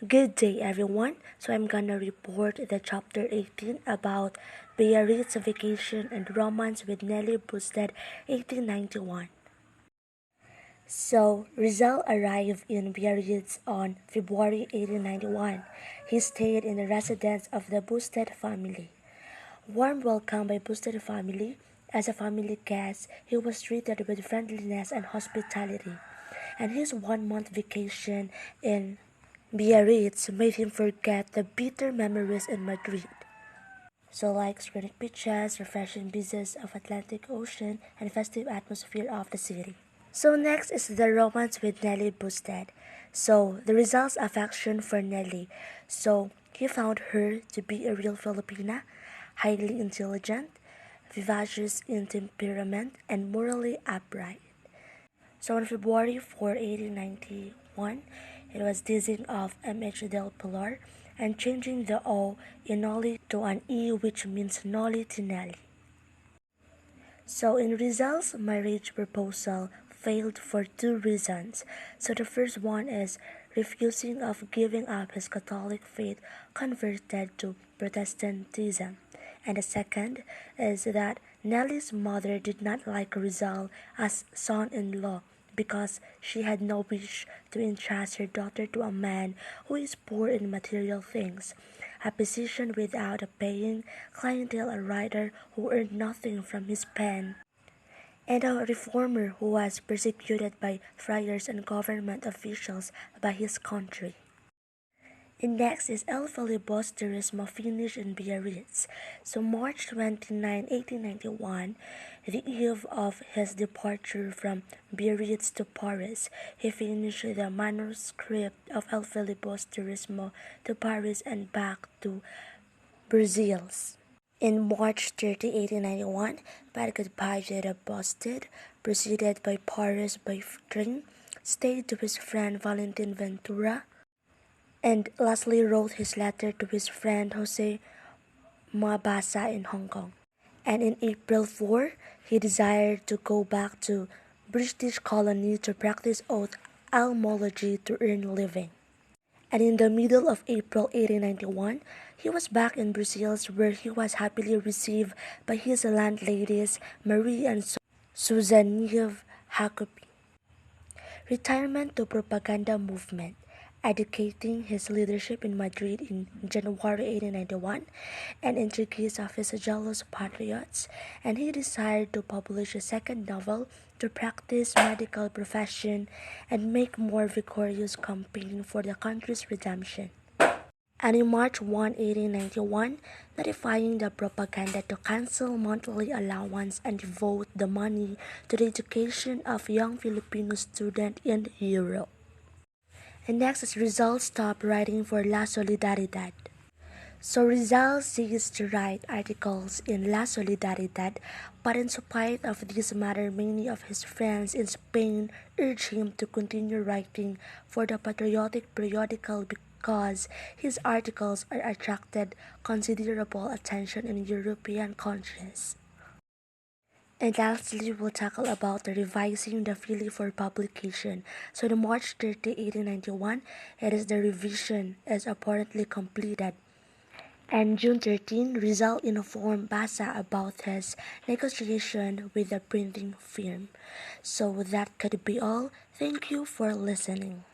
Good day, everyone. So I'm gonna report the chapter 18 about Biarritz's vacation and romance with Nelly Boosted 1891. So Rizal arrived in Biarritz on February 1891. He stayed in the residence of the Boosted family. Warm welcome by Boosted family. As a family guest, he was treated with friendliness and hospitality, and his 1 month vacation in Biarritz made him forget the bitter memories in Madrid. So like scenic beaches, refreshing breezes of Atlantic Ocean, and festive atmosphere of the city. So next is the romance with Nelly Boosted. So the results affection for Nelly. So he found her to be a real Filipina, highly intelligent, vivacious in temperament, and morally upright. So on February 4, 1891, it was dizzying of MH del Pilar and changing the O in Noli to an E, which means Noli to Nelly. So in Rizal's marriage proposal failed for two reasons. So the first one is refusing of giving up his Catholic faith converted to Protestantism. And the second is that Nelly's mother did not like Rizal as son-in-law because she had no wish to entrust her daughter to a man who is poor in material things, a position without a paying clientele, a writer who earned nothing from his pen, and a reformer who was persecuted by friars and government officials by his country. And next is El Filibusterismo finished in Biarritz. So March 29, 1891, the eve of his departure from Biarritz to Paris, he finished the manuscript of El Filibusterismo to Paris and back to Brazils. In March 30, 1891, bad goodbye to the Busted, preceded by Paris by train, stayed to his friend Valentin Ventura, and lastly wrote his letter to his friend Jose Mabasa in Hong Kong. And in April 4, he desired to go back to British colony to practice ophthalmology to earn living. And in the middle of April 1891, he was back in Brazils where he was happily received by his landladies Marie and Suzanne Jacobi. Retirement to propaganda movement, educating his leadership in Madrid in January 1891, and intrigues of his jealous patriots, and he decided to publish a second novel to practice medical profession and make more vigorous campaign for the country's redemption. And in March 1891, notifying the propaganda to cancel monthly allowance and devote the money to the education of young Filipino students in Europe. And next is Rizal stopped writing for La Solidaridad. So Rizal ceased to write articles in La Solidaridad, but in spite of this matter, many of his friends in Spain urged him to continue writing for the patriotic periodical because his articles are attracted considerable attention in European countries. And lastly, we'll tackle about the revising the Philly for publication. So the March 30, 1891, it is the revision is apparently completed. And June 13, Rizal informed Basa about his negotiation with the printing firm. So that could be all. Thank you for listening.